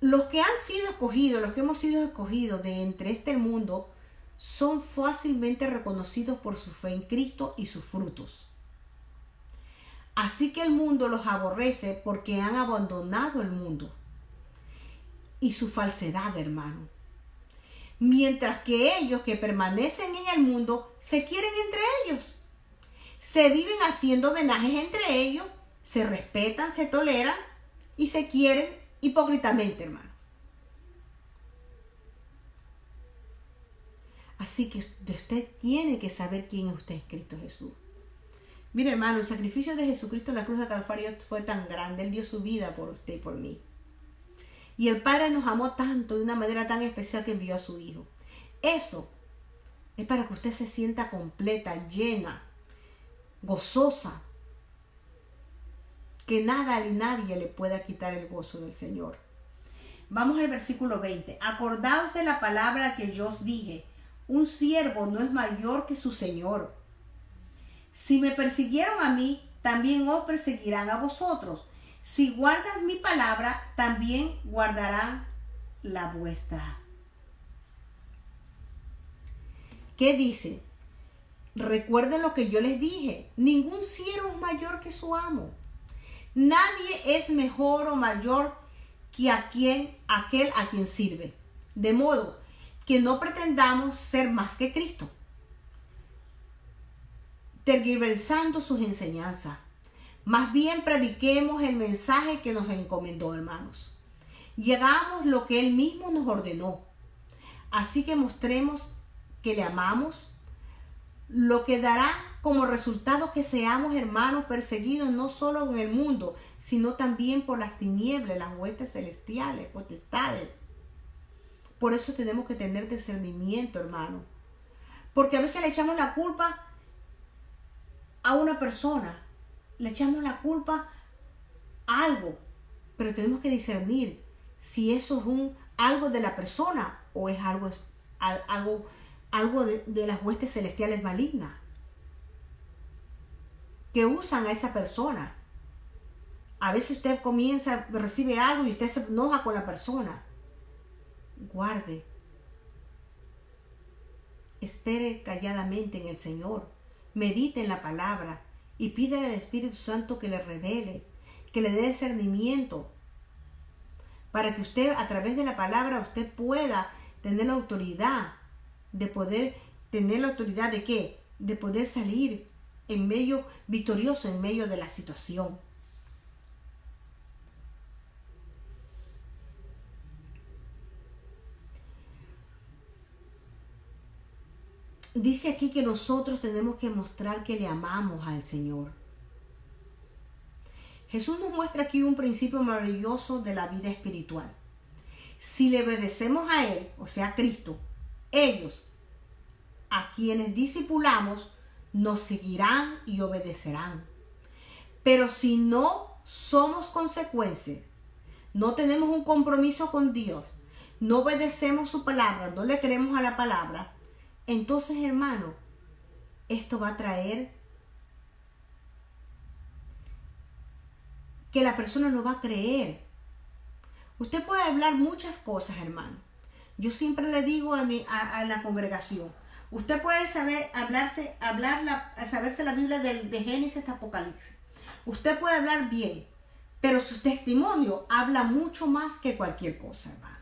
S1: Los que han sido escogidos, los que hemos sido escogidos de entre este mundo, son fácilmente reconocidos por su fe en Cristo y sus frutos. Así que el mundo los aborrece porque han abandonado el mundo y su falsedad, hermano. Mientras que ellos que permanecen en el mundo se quieren entre ellos. Se viven haciendo homenajes entre ellos, se respetan, se toleran y se quieren hipócritamente, hermano. Así que usted tiene que saber quién es usted en Cristo Jesús. Mire, hermano, el sacrificio de Jesucristo en la cruz de Calvario fue tan grande. Él dio su vida por usted y por mí. Y el Padre nos amó tanto de una manera tan especial que envió a su Hijo. Eso es para que usted se sienta completa, llena, gozosa. Que nada ni nadie le pueda quitar el gozo del Señor. Vamos al versículo 20. Acordaos de la palabra que yo os dije. Un siervo no es mayor que su Señor. Si me persiguieron a mí, también os perseguirán a vosotros. Si guardan mi palabra, también guardarán la vuestra. ¿Qué dice? Recuerden lo que yo les dije. Ningún siervo es mayor que su amo. Nadie es mejor o mayor que aquel a quien sirve. De modo que no pretendamos ser más que Cristo, tergiversando sus enseñanzas. Más bien prediquemos el mensaje que nos encomendó, hermanos. Y hagamos lo que Él mismo nos ordenó. Así que mostremos que le amamos, lo que dará como resultado que seamos, hermanos, perseguidos no solo en el mundo, sino también por las tinieblas, las huestes celestiales, potestades. Por eso tenemos que tener discernimiento, hermano. Porque a veces le echamos la culpa a una persona, le echamos la culpa a algo, pero tenemos que discernir si eso es algo de la persona o es algo de las huestes celestiales malignas que usan a esa persona. A veces usted recibe algo y usted se enoja con la persona. Guarde. Espere calladamente en el Señor. Medite en la palabra y pídale al Espíritu Santo que le revele, que le dé discernimiento, para que usted, a través de la palabra, usted pueda tener la autoridad de qué? De poder salir victorioso en medio de la situación. Dice aquí que nosotros tenemos que mostrar que le amamos al Señor. Jesús nos muestra aquí un principio maravilloso de la vida espiritual. Si le obedecemos a Él, o sea, a Cristo, ellos, a quienes discipulamos, nos seguirán y obedecerán. Pero si no somos consecuentes, no tenemos un compromiso con Dios, no obedecemos su palabra, no le creemos a la palabra, entonces, hermano, esto va a traer que la persona no va a creer. Usted puede hablar muchas cosas, hermano. Yo siempre le digo a la congregación, usted puede saberse la Biblia de Génesis hasta Apocalipsis. Usted puede hablar bien, pero su testimonio habla mucho más que cualquier cosa, hermano.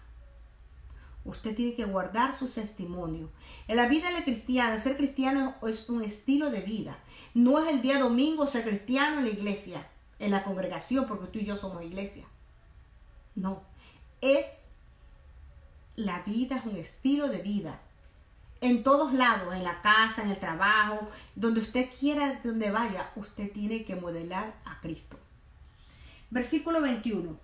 S1: Usted tiene que guardar su testimonio. En la vida de la cristiana, ser cristiano es un estilo de vida. No es el día domingo ser cristiano en la iglesia, en la congregación, porque tú y yo somos iglesia. No, es la vida, es un estilo de vida. En todos lados, en la casa, en el trabajo, donde usted quiera, donde vaya, usted tiene que modelar a Cristo. Versículo 21.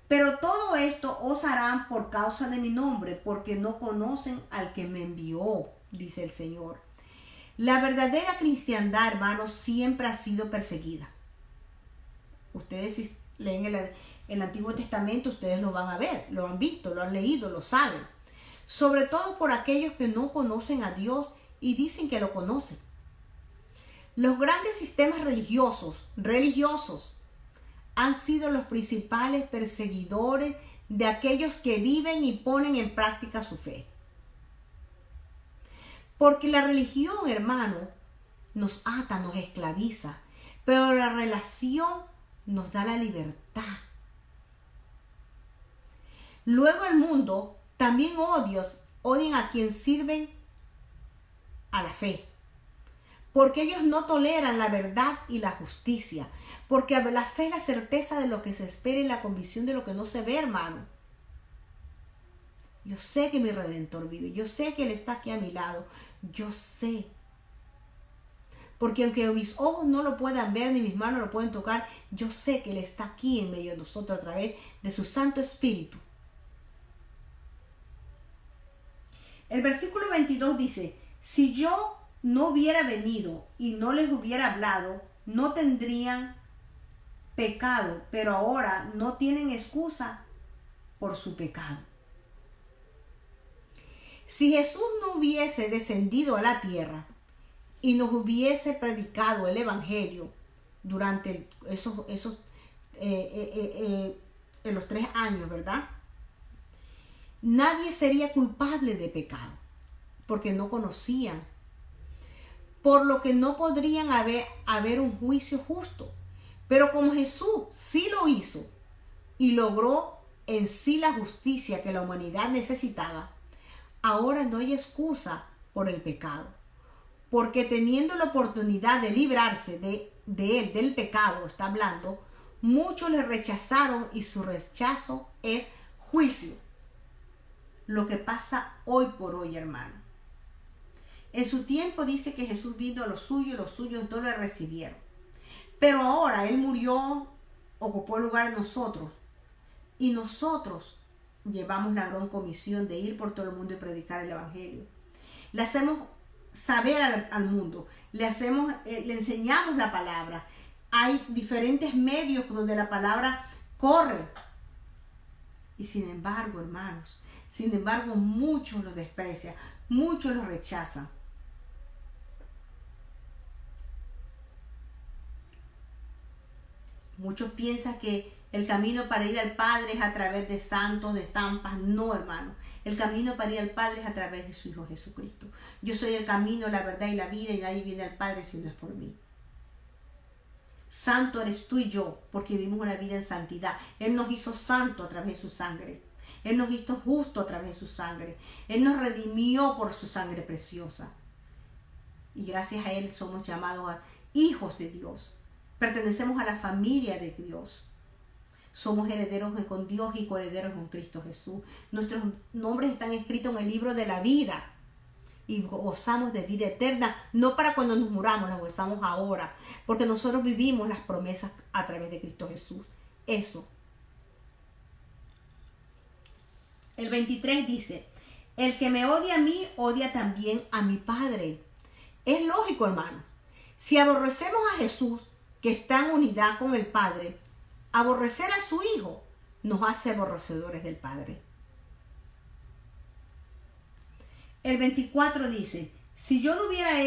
S1: Pero todo esto os harán por causa de mi nombre, porque no conocen al que me envió, dice el Señor. La verdadera cristiandad, hermanos, siempre ha sido perseguida. Ustedes si leen el Antiguo Testamento, ustedes lo van a ver, lo han visto, lo han leído, lo saben. Sobre todo por aquellos que no conocen a Dios y dicen que lo conocen. Los grandes sistemas religiosos han sido los principales perseguidores de aquellos que viven y ponen en práctica su fe. Porque la religión, hermano, nos ata, nos esclaviza, pero la relación nos da la libertad. Luego el mundo también odian a quien sirven a la fe, porque ellos no toleran la verdad y la justicia, porque la fe es la certeza de lo que se espera y la convicción de lo que no se ve, hermano. Yo sé que mi Redentor vive, yo sé que Él está aquí a mi lado, yo sé. Porque aunque mis ojos no lo puedan ver ni mis manos lo pueden tocar, yo sé que Él está aquí en medio de nosotros a través de su Santo Espíritu. El versículo 22 dice, si yo no hubiera venido y no les hubiera hablado, no tendrían pecado, pero ahora no tienen excusa por su pecado. Si Jesús no hubiese descendido a la tierra y nos hubiese predicado el Evangelio durante en los 3 años, ¿verdad? Nadie sería culpable de pecado, porque no conocían, por lo que no podrían haber un juicio justo. Pero como Jesús sí lo hizo y logró en sí la justicia que la humanidad necesitaba, ahora no hay excusa por el pecado, porque teniendo la oportunidad de librarse de él, del pecado, está hablando, muchos le rechazaron y su rechazo es juicio. Lo que pasa hoy por hoy, hermano. En su tiempo dice que Jesús vino a los suyos no le recibieron. Pero ahora Él murió, ocupó el lugar de nosotros. Y nosotros llevamos la gran comisión de ir por todo el mundo y predicar el Evangelio. Le hacemos saber al mundo, le enseñamos la palabra. Hay diferentes medios donde la palabra corre. Y sin embargo, hermanos, muchos lo desprecian, muchos lo rechazan. Muchos piensan que el camino para ir al Padre es a través de santos, de estampas. No, hermano. El camino para ir al Padre es a través de su Hijo Jesucristo. Yo soy el camino, la verdad y la vida, y nadie viene al Padre si no es por mí. Santo eres tú y yo, porque vivimos una vida en santidad. Él nos hizo santo a través de su sangre. Él nos hizo justo a través de su sangre. Él nos redimió por su sangre preciosa. Y gracias a Él somos llamados a hijos de Dios. Pertenecemos a la familia de Dios. Somos herederos con Dios y coherederos con Cristo Jesús. Nuestros nombres están escritos en el libro de la vida. Y gozamos de vida eterna, no para cuando nos muramos, las gozamos ahora. Porque nosotros vivimos las promesas a través de Cristo Jesús. Eso. El 23 dice, el que me odia a mí, odia también a mi Padre. Es lógico, hermano. Si aborrecemos a Jesús, que está en unidad con el Padre, aborrecer a su Hijo nos hace aborrecedores del Padre. El 24 dice, si yo no hubiera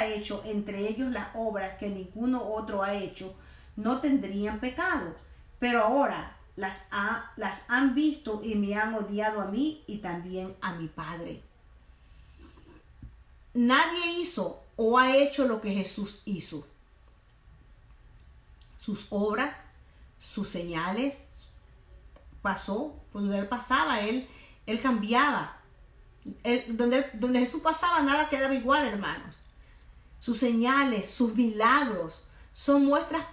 S1: hecho entre ellos las obras que ninguno otro ha hecho, no tendrían pecado. Pero ahora las han visto y me han odiado a mí y también a mi Padre. Nadie hizo o ha hecho lo que Jesús hizo. Sus obras, sus señales, pasó, donde él pasaba, él cambiaba. Donde Jesús pasaba, nada quedaba igual, hermanos. Sus señales, sus milagros, son muestras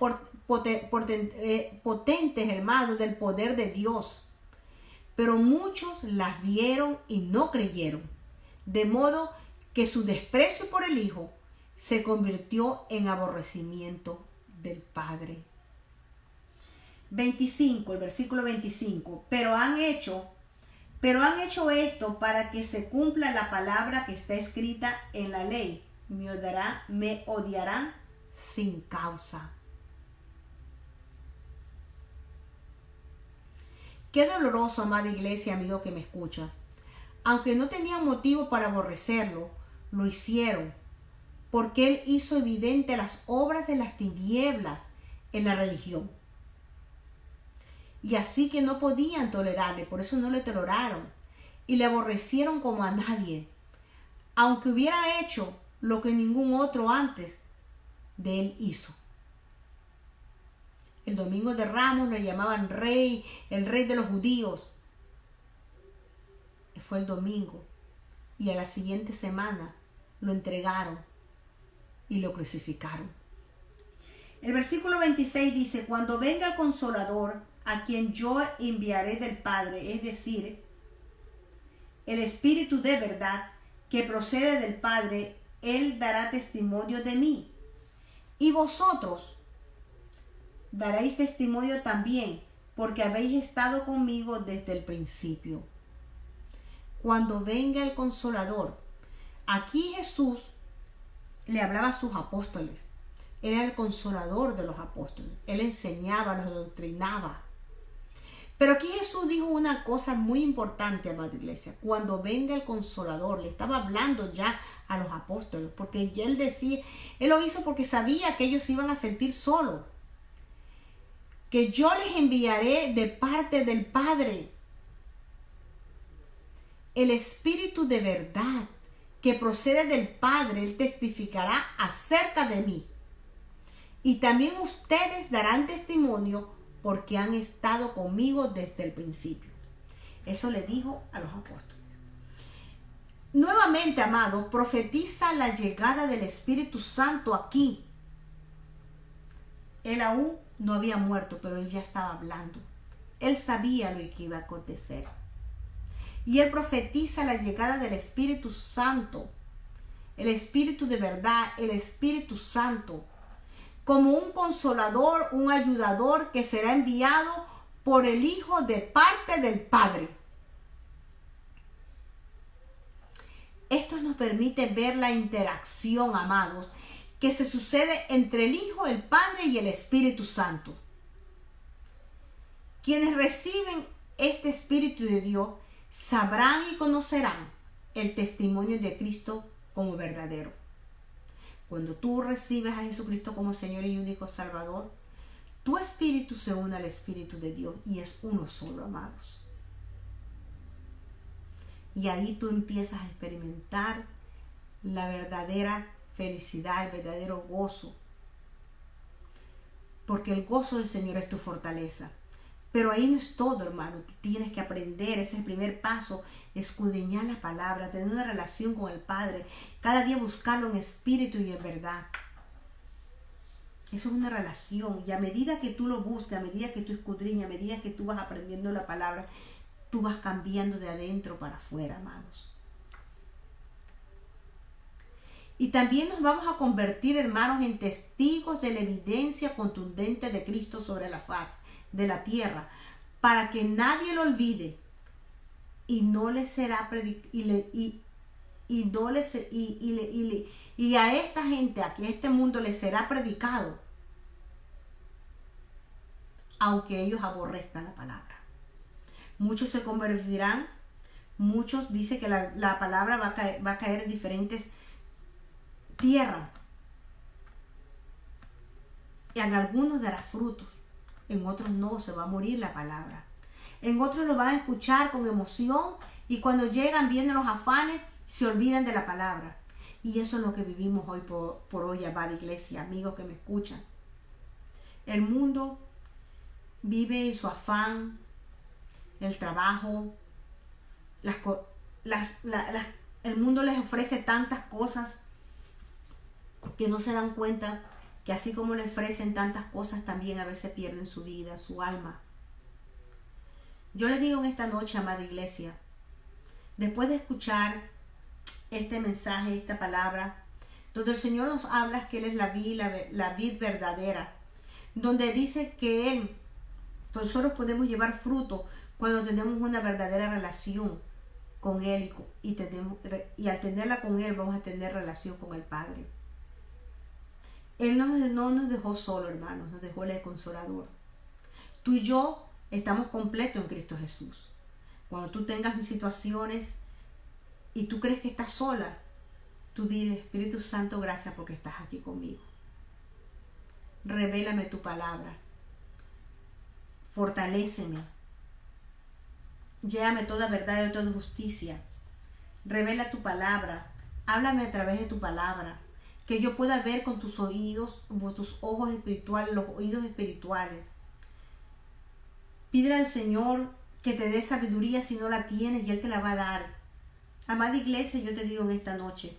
S1: potentes, hermanos, del poder de Dios. Pero muchos las vieron y no creyeron, de modo que su desprecio por el Hijo se convirtió en aborrecimiento del Padre. 25, el versículo 25. Pero han hecho esto para que se cumpla la palabra que está escrita en la ley. Me odiarán sin causa. Qué doloroso, amada iglesia, amigo que me escuchas. Aunque no tenían motivo para aborrecerlo, lo hicieron, porque él hizo evidente las obras de las tinieblas en la religión. Y así que no podían tolerarle, por eso no le toleraron, y le aborrecieron como a nadie, aunque hubiera hecho lo que ningún otro antes de él hizo. El domingo de Ramos lo llamaban rey, el rey de los judíos. Fue el domingo. Y a la siguiente semana lo entregaron y lo crucificaron. El versículo 26 dice: cuando venga el Consolador, a quien yo enviaré del Padre, es decir, el Espíritu de verdad, que procede del Padre, él dará testimonio de mí. Y vosotros daréis testimonio también, porque habéis estado conmigo desde el principio. Cuando venga el Consolador, aquí Jesús le hablaba a sus apóstoles. Era el consolador de los apóstoles. Él enseñaba, los doctrinaba. Pero aquí Jesús dijo una cosa muy importante, amada iglesia. Cuando venga el Consolador, le estaba hablando ya a los apóstoles, porque ya él decía, él lo hizo porque sabía que ellos se iban a sentir solos. Que yo les enviaré de parte del Padre el Espíritu de verdad que procede del Padre. Él testificará acerca de mí. Y también ustedes darán testimonio porque han estado conmigo desde el principio. Eso le dijo a los apóstoles. Nuevamente, amado, profetiza la llegada del Espíritu Santo aquí. Él aún no había muerto, pero él ya estaba hablando. Él sabía lo que iba a acontecer. Y él profetiza la llegada del Espíritu Santo, el Espíritu de verdad, el Espíritu Santo, como un consolador, un ayudador que será enviado por el Hijo de parte del Padre. Esto nos permite ver la interacción, amados, que se sucede entre el Hijo, el Padre y el Espíritu Santo. Quienes reciben este Espíritu de Dios sabrán y conocerán el testimonio de Cristo como verdadero. Cuando tú recibes a Jesucristo como Señor y único Salvador, tu espíritu se une al Espíritu de Dios y es uno solo, amados. Y ahí tú empiezas a experimentar la verdadera felicidad, el verdadero gozo. Porque el gozo del Señor es tu fortaleza. Pero ahí no es todo, hermano. Tú tienes que aprender, ese es el primer paso, escudriñar la palabra, tener una relación con el Padre, cada día buscarlo en espíritu y en verdad. Eso es una relación, y a medida que tú lo buscas, a medida que tú escudriñas, a medida que tú vas aprendiendo la palabra, tú vas cambiando de adentro para afuera, amados. Y también nos vamos a convertir, hermanos, en testigos de la evidencia contundente de Cristo sobre la faz de la tierra, para que nadie lo olvide y no le será y a esta gente, a este mundo le será predicado, aunque ellos aborrezcan la palabra. Muchos se convertirán, muchos dicen que la palabra va a caer en diferentes tierras, y en algunos dará frutos, en otros no, se va a morir la palabra. En otros lo van a escuchar con emoción y cuando llegan, vienen los afanes, se olvidan de la palabra. Y eso es lo que vivimos hoy por hoy, amada iglesia, amigos que me escuchas. El mundo vive en su afán, el trabajo, el mundo les ofrece tantas cosas que no se dan cuenta que así como le ofrecen tantas cosas, también a veces pierden su vida, su alma. Yo les digo en esta noche, amada iglesia, después de escuchar este mensaje, esta palabra, donde el Señor nos habla que Él es la vid verdadera, donde dice que nosotros podemos llevar fruto cuando tenemos una verdadera relación con Él y al tenerla con Él vamos a tener relación con el Padre. Él no nos dejó solo, hermanos, nos dejó el Consolador. Tú y yo estamos completos en Cristo Jesús. Cuando tú tengas situaciones y tú crees que estás sola, tú dile, Espíritu Santo, gracias porque estás aquí conmigo. Revélame tu palabra. Fortaléceme. Llévame toda verdad y toda justicia. Revela tu palabra. Háblame a través de tu palabra. Que yo pueda ver con tus oídos, con tus ojos espirituales, los oídos espirituales. Pídele al Señor que te dé sabiduría si no la tienes y Él te la va a dar. Amada iglesia, yo te digo en esta noche,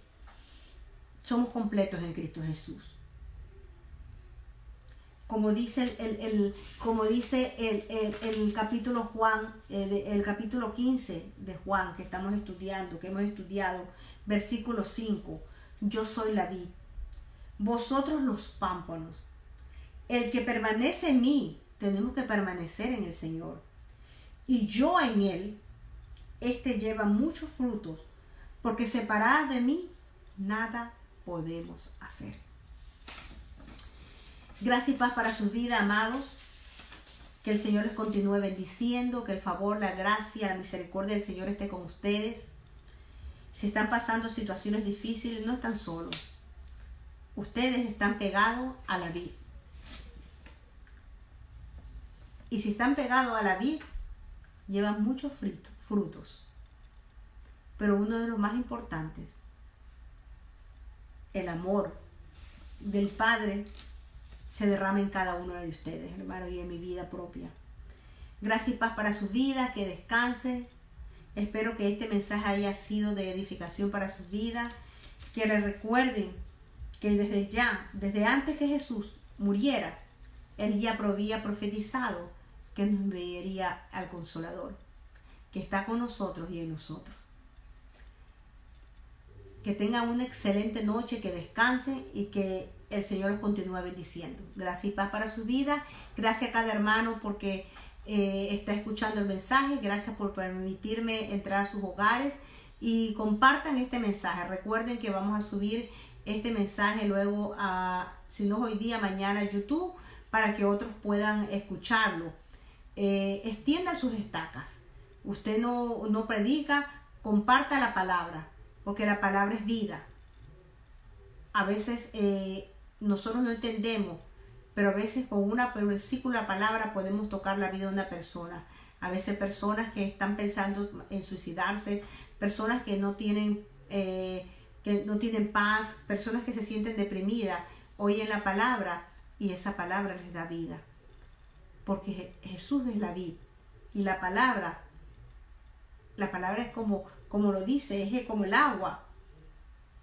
S1: somos completos en Cristo Jesús. Como dice el capítulo Juan, el capítulo 15 de Juan que estamos estudiando, que hemos estudiado, versículo 5. Yo soy la vid, vosotros los pámpanos. El que permanece en mí, tenemos que permanecer en el Señor. Y yo en Él, lleva muchos frutos, porque separados de mí, nada podemos hacer. Gracias y paz para sus vidas, amados. Que el Señor les continúe bendiciendo, que el favor, la gracia, la misericordia del Señor esté con ustedes. Si están pasando situaciones difíciles, no están solos. Ustedes están pegados a la vid. Y si están pegados a la vid, llevan muchos frutos. Pero uno de los más importantes, el amor del Padre se derrama en cada uno de ustedes, hermano, y en mi vida propia. Gracias y paz para sus vidas, que descansen. Espero que este mensaje haya sido de edificación para sus vidas. Que les recuerden que desde antes que Jesús muriera, Él ya había profetizado que nos enviaría al Consolador, que está con nosotros y en nosotros. Que tengan una excelente noche, que descansen y que el Señor los continúe bendiciendo. Gracias y paz para su vida. Gracias a cada hermano porque está escuchando el mensaje. Gracias por permitirme entrar a sus hogares y compartan este mensaje. Recuerden que vamos a subir este mensaje luego si no hoy día, mañana a YouTube, para que otros puedan escucharlo. Extienda sus estacas. Usted no predica, comparta la palabra, porque la palabra es vida. A veces nosotros no entendemos, pero a veces con una versículo, la palabra, podemos tocar la vida de una persona. A veces personas que están pensando en suicidarse, personas que no tienen paz, personas que se sienten deprimidas, oyen la palabra y esa palabra les da vida. Porque Jesús es la vid y la palabra es como lo dice, es como el agua.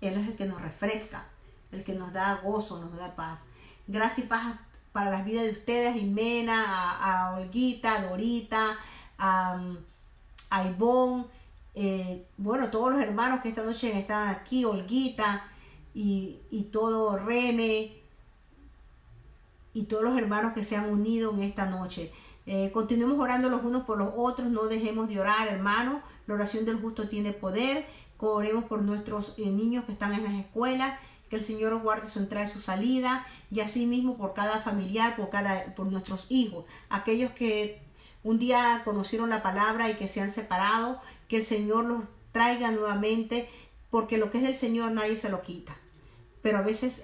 S1: Él es el que nos refresca, el que nos da gozo, nos da paz. Gracias y paz para las vidas de ustedes, Jimena, a Olguita, a Dorita, a Ivonne, todos los hermanos que esta noche están aquí, Olguita y todo Reme, y todos los hermanos que se han unido en esta noche. Continuemos orando los unos por los otros, no dejemos de orar, hermanos. La oración del justo tiene poder. Oremos por nuestros niños que están en las escuelas, que el Señor guarde su entrada y su salida, y así mismo por cada familiar, por nuestros hijos, aquellos que un día conocieron la palabra y que se han separado, que el Señor los traiga nuevamente, porque lo que es del Señor nadie se lo quita. Pero a veces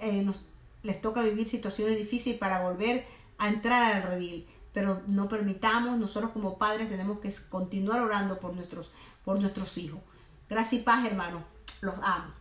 S1: les toca vivir situaciones difíciles para volver a entrar al redil, pero no permitamos. Nosotros como padres tenemos que continuar orando por nuestros hijos. Gracias y paz, hermanos. Los amo.